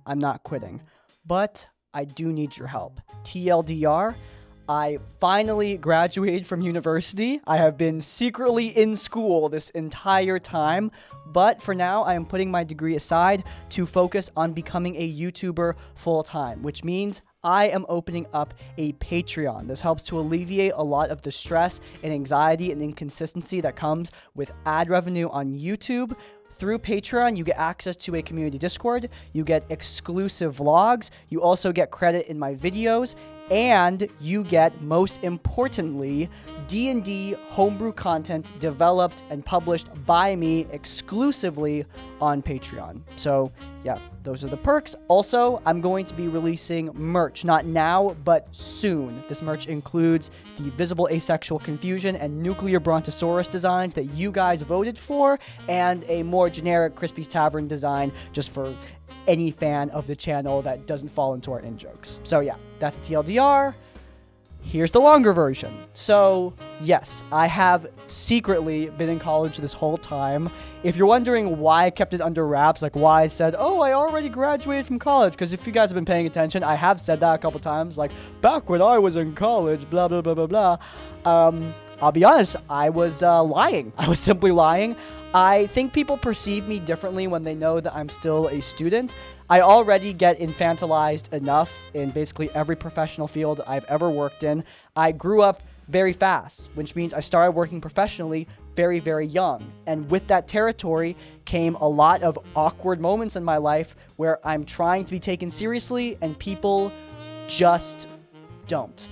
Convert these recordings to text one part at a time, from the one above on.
I'm not quitting. But I do need your help. TLDR, I finally graduated from university. I have been secretly in school this entire time, but for now, I am putting my degree aside to focus on becoming a YouTuber full-time, which means I am opening up a Patreon. This helps to alleviate a lot of the stress and anxiety and inconsistency that comes with ad revenue on YouTube. Through Patreon, you get access to a community Discord, you get exclusive vlogs, you also get credit in my videos, and you get, most importantly, D&D homebrew content developed and published by me exclusively on Patreon. So yeah, those are the perks. Also, I'm going to be releasing merch, not now, but soon. This merch includes the Visible Asexual Confusion and Nuclear Brontosaurus designs that you guys voted for, and a more generic Crispy's Tavern design just for any fan of the channel that doesn't fall into our in-jokes. So yeah, that's the TLDR. Here's the longer version. So yes, I have secretly been in college this whole time. If you're wondering why I kept it under wraps, like why I said, oh, I already graduated from college, because if you guys have been paying attention, I have said that a couple times, like back when I was in college, blah, blah, blah, blah, blah. I'll be honest, I was lying. I was simply lying. I think people perceive me differently when they know that I'm still a student. I already get infantilized enough in basically every professional field I've ever worked in. I grew up very fast, which means I started working professionally very, very young. And with that territory came a lot of awkward moments in my life where I'm trying to be taken seriously and people just don't.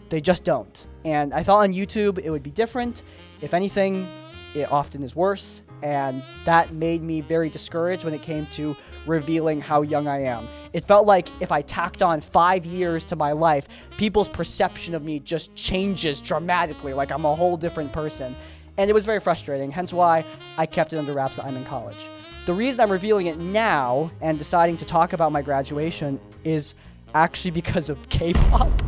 They just don't. And I thought on YouTube it would be different. If anything, it often is worse. And that made me very discouraged when it came to revealing how young I am. It felt like if I tacked on 5 years to my life, people's perception of me just changes dramatically, like I'm a whole different person. And it was very frustrating, hence why I kept it under wraps that I'm in college. The reason I'm revealing it now and deciding to talk about my graduation is actually because of K-pop.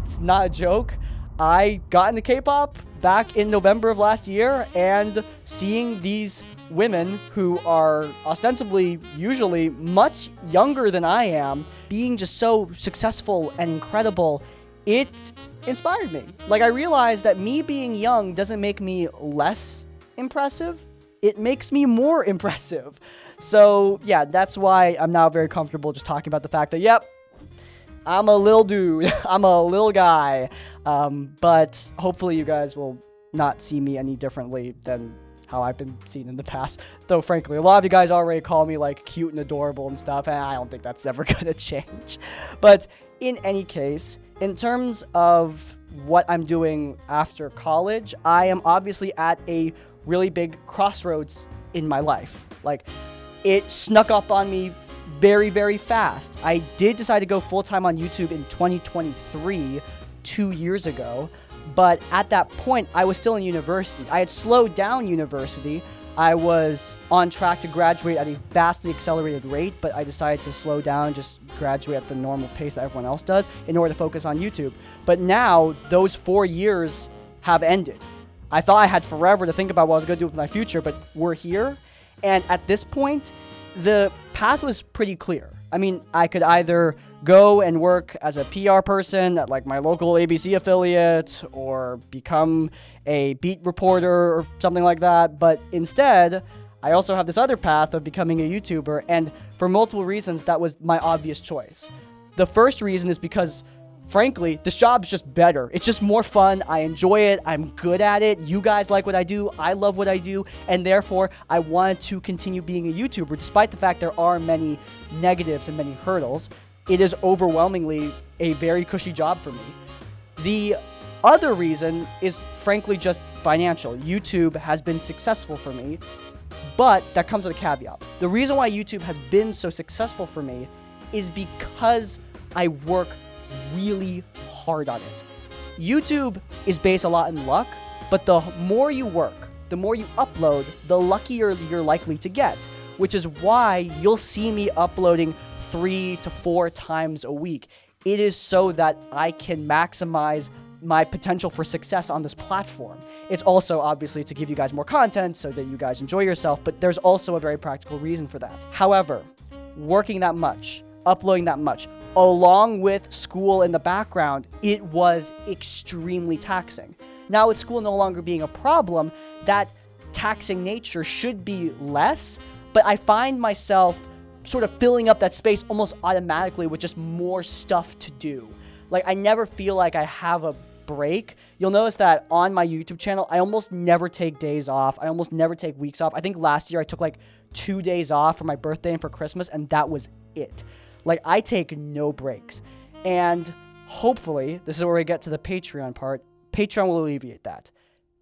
It's not a joke. I got into K-pop back in November of last year, and seeing these women who are ostensibly usually much younger than I am being just so successful and incredible, it inspired me. Like, I realized that me being young doesn't make me less impressive. It makes me more impressive. So yeah, that's why I'm now very comfortable just talking about the fact that, yep, I'm a little dude. I'm a little guy. But hopefully you guys will not see me any differently than how I've been seen in the past. Though, frankly, a lot of you guys already call me, like, cute and adorable and stuff, and I don't think that's ever going to change. But in any case, in terms of what I'm doing after college, I am obviously at a really big crossroads in my life. Like, it snuck up on me very, very fast. I did decide to go full-time on YouTube in 2023, 2 years ago, but at that point, I was still in university. I had slowed down university. I was on track to graduate at a vastly accelerated rate, but I decided to slow down and just graduate at the normal pace that everyone else does in order to focus on YouTube. But now, those 4 years have ended. I thought I had forever to think about what I was going to do with my future, but we're here. And at this point, the path was pretty clear. I mean, I could either go and work as a PR person at like my local ABC affiliate or become a beat reporter or something like that. But instead, I also have this other path of becoming a YouTuber. And for multiple reasons, that was my obvious choice. The first reason is because, frankly, this job's just better. It's just more fun. I enjoy it. I'm good at it. You guys like what I do. I love what I do. And therefore, I wanted to continue being a YouTuber, despite the fact there are many negatives and many hurdles. It is overwhelmingly a very cushy job for me. The other reason is, frankly, just financial. YouTube has been successful for me, but that comes with a caveat. The reason why YouTube has been so successful for me is because I work really hard on it. YouTube is based a lot in luck, but the more you work, the more you upload, the luckier you're likely to get, which is why you'll see me uploading 3 to 4 times a week. It is so that I can maximize my potential for success on this platform. It's also obviously to give you guys more content so that you guys enjoy yourself, but there's also a very practical reason for that. However, working that much, uploading that much. Along with school in the background, it was extremely taxing. Now with school no longer being a problem, that taxing nature should be less, but I find myself sort of filling up that space almost automatically with just more stuff to do. Like, I never feel like I have a break. You'll notice that on my YouTube channel, I almost never take days off. I almost never take weeks off. I think last year I took like 2 days off for my birthday and for Christmas, and that was it. Like, I take no breaks. And hopefully, this is where we get to the Patreon part. Patreon will alleviate that.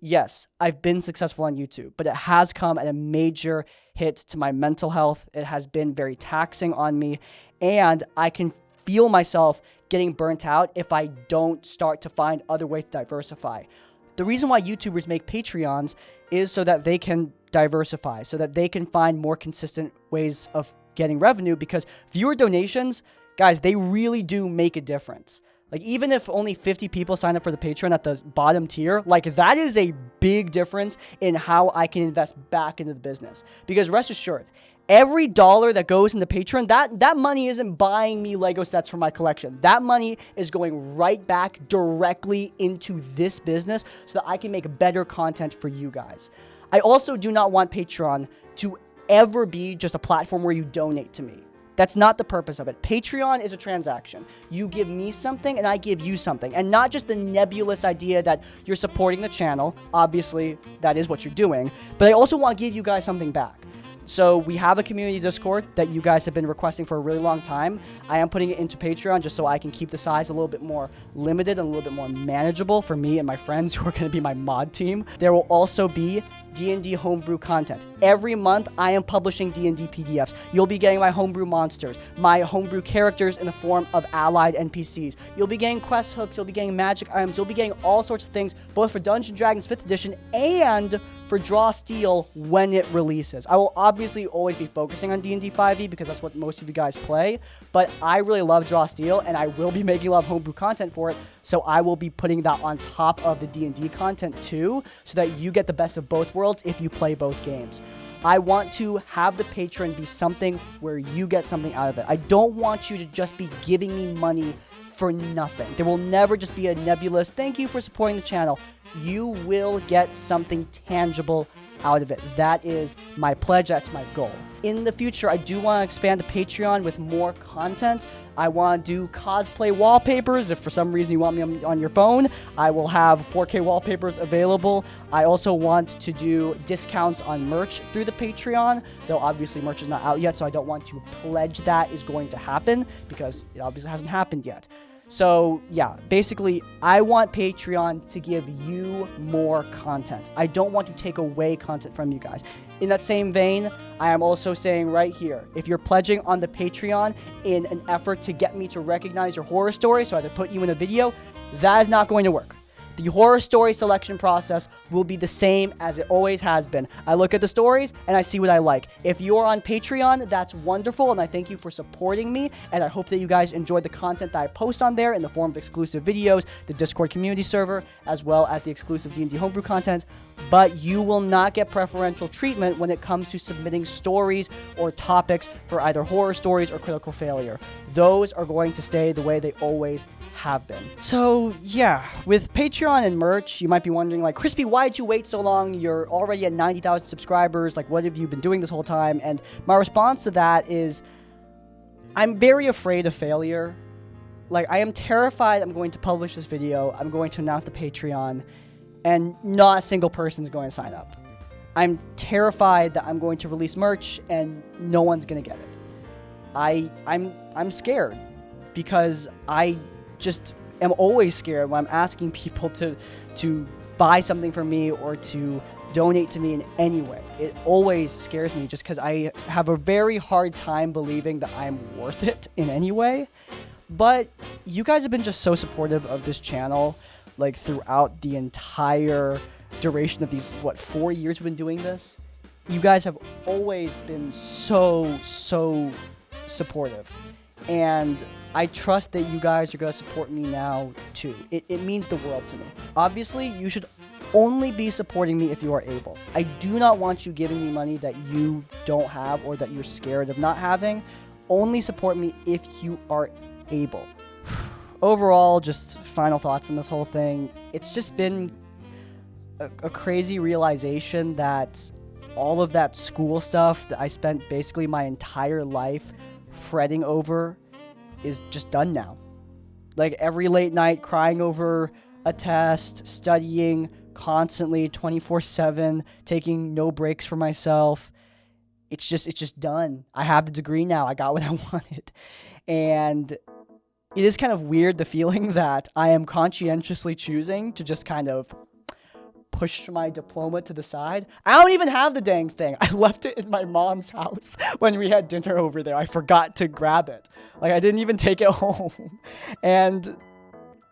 Yes, I've been successful on YouTube, but it has come at a major hit to my mental health. It has been very taxing on me, and I can feel myself getting burnt out if I don't start to find other ways to diversify. The reason why YouTubers make Patreons is so that they can diversify, so that they can find more consistent ways of getting revenue, because viewer donations, guys, they really do make a difference. Like, even if only 50 people sign up for the Patreon at the bottom tier, like, that is a big difference in how I can invest back into the business. Because rest assured, every dollar that goes into Patreon, that money isn't buying me Lego sets for my collection. That money is going right back directly into this business so that I can make better content for you guys. I also do not want Patreon to ever be just a platform where you donate to me. That's not the purpose of it. Patreon is a transaction. You give me something and I give you something. And not just the nebulous idea that you're supporting the channel. Obviously, that is what you're doing. But I also want to give you guys something back. So we have a community Discord that you guys have been requesting for a really long time. I am putting it into Patreon just so I can keep the size a little bit more limited and a little bit more manageable for me and my friends who are going to be my mod team. There will also be D&D homebrew content. Every month, I am publishing D&D PDFs. You'll be getting my homebrew monsters, my homebrew characters in the form of allied NPCs. You'll be getting quest hooks, you'll be getting magic items, you'll be getting all sorts of things, both for Dungeons & Dragons 5th edition and for Draw Steel when it releases. I will obviously always be focusing on D&D 5e because that's what most of you guys play, but I really love Draw Steel and I will be making a lot of homebrew content for it, so I will be putting that on top of the D&D content too, so that you get the best of both worlds if you play both games. I want to have the Patreon be something where you get something out of it. I don't want you to just be giving me money for nothing. There will never just be a nebulous, thank you for supporting the channel. You will get something tangible out of it. That is my pledge. That's my goal. In the future, I do want to expand the Patreon with more content. I want to do cosplay wallpapers. If for some reason you want me on your phone, I will have 4K wallpapers available. I also want to do discounts on merch through the Patreon, though obviously merch is not out yet, so I don't want to pledge that is going to happen because it obviously hasn't happened yet. So yeah, basically, I want Patreon to give you more content. I don't want to take away content from you guys. In that same vein, I am also saying right here, if you're pledging on the Patreon in an effort to get me to recognize your horror story so I can put you in a video, that is not going to work. The horror story selection process will be the same as it always has been. I look at the stories and I see what I like. If you're on Patreon, that's wonderful, and I thank you for supporting me, and I hope that you guys enjoy the content that I post on there in the form of exclusive videos, the Discord community server, as well as the exclusive D&D homebrew content, but you will not get preferential treatment when it comes to submitting stories or topics for either horror stories or critical failure. Those are going to stay the way they always have been. So yeah, with Patreon and merch, you might be wondering, like, Crispy, why did you wait so long? You're already at 90,000 subscribers. Like, what have you been doing this whole time? And my response to that is, I'm very afraid of failure. Like, I am terrified I'm going to publish this video, I'm going to announce the Patreon, and not a single person is going to sign up. I'm terrified that I'm going to release merch and no one's going to get it. I'm scared because I just am always scared when I'm asking people to buy something from me or to donate to me in any way. It always scares me just because I have a very hard time believing that I'm worth it in any way. But you guys have been just so supportive of this channel, like, throughout the entire duration of these, 4 years we've been doing this? You guys have always been so supportive. And I trust that you guys are going to support me now, too. It means the world to me. Obviously, you should only be supporting me if you are able. I do not want you giving me money that you don't have or that you're scared of not having. only support me if you are able. Overall, just final thoughts on this whole thing. It's just been a crazy realization that all of that school stuff that I spent basically my entire life fretting over is just done now. Like every late night crying over a test, studying constantly 24/7, taking no breaks for myself. It's just done. I have the degree now. I got what I wanted. And it is kind of weird, the feeling that I am conscientiously choosing to just kind of push my diploma to the side. I don't even have the dang thing. I left it in my mom's house when we had dinner over there. I forgot to grab it. Like, I didn't even take it home. And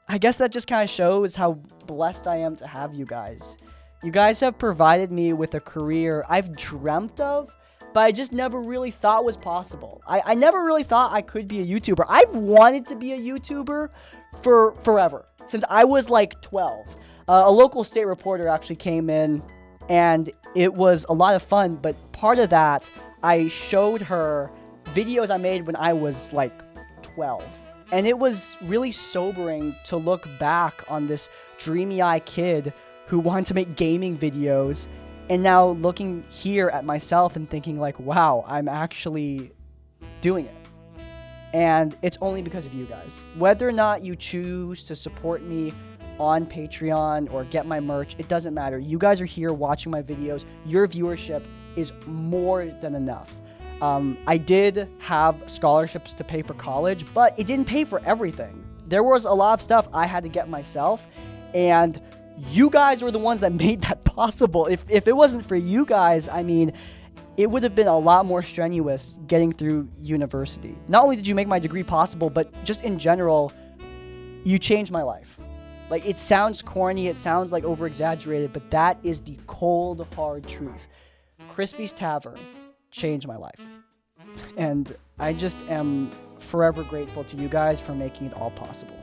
I guess that just kind of shows how blessed I am to have you guys. You guys have provided me with a career I've dreamt of, but I just never really thought was possible. I never really thought I could be a YouTuber. I've wanted to be a YouTuber for forever, since I was like 12. A local state reporter actually came in, and it was a lot of fun, but part of that, I showed her videos I made when I was like 12. And it was really sobering to look back on this dreamy-eyed kid who wanted to make gaming videos, and now looking here at myself and thinking like, wow, I'm actually doing it. And it's only because of you guys. Whether or not you choose to support me on Patreon or get my merch, it doesn't matter. You guys are here watching my videos. Your viewership is more than enough. I did have scholarships to pay for college, but it didn't pay for everything. There was a lot of stuff I had to get myself, and you guys were the ones that made that possible. If it wasn't for you guys, I mean, it would have been a lot more strenuous getting through university. Not only did you make my degree possible, but just in general, you changed my life. Like, it sounds corny, it sounds like over-exaggerated, but that is the cold, hard truth. Crispy's Tavern changed my life. And I just am forever grateful to you guys for making it all possible.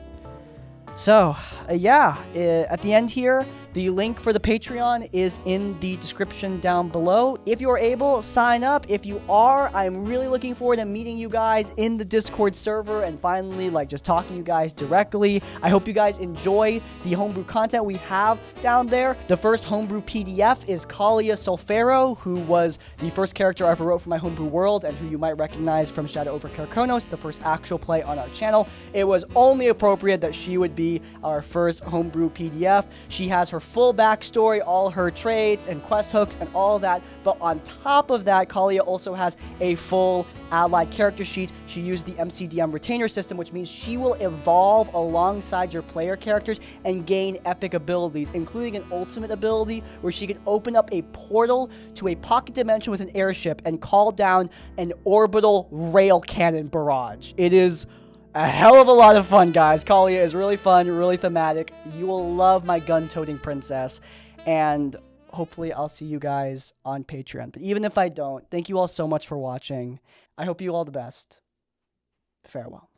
So, at the end here, the link for the Patreon is in the description down below. If you're able, sign up. If you are, I'm really looking forward to meeting you guys in the Discord server and finally, just talking to you guys directly. I hope you guys enjoy the homebrew content we have down there. The first homebrew PDF is Kalia Solfero, who was the first character I ever wrote for my homebrew world and who you might recognize from Shadow over Karakonos, the first actual play on our channel. It was only appropriate that she would be our first homebrew PDF. She has her full backstory, all her traits and quest hooks and all that, but on top of that, Kalia also has a full allied character sheet. She used the MCDM retainer system, which means she will evolve alongside your player characters and gain epic abilities, including an ultimate ability where she can open up a portal to a pocket dimension with an airship and call down an orbital rail cannon barrage. It is a hell of a lot of fun, guys. Kalia is really fun, really thematic. You will love my gun-toting princess, and hopefully I'll see you guys on Patreon. But even if I don't, thank you all so much for watching. I hope you all the best. Farewell.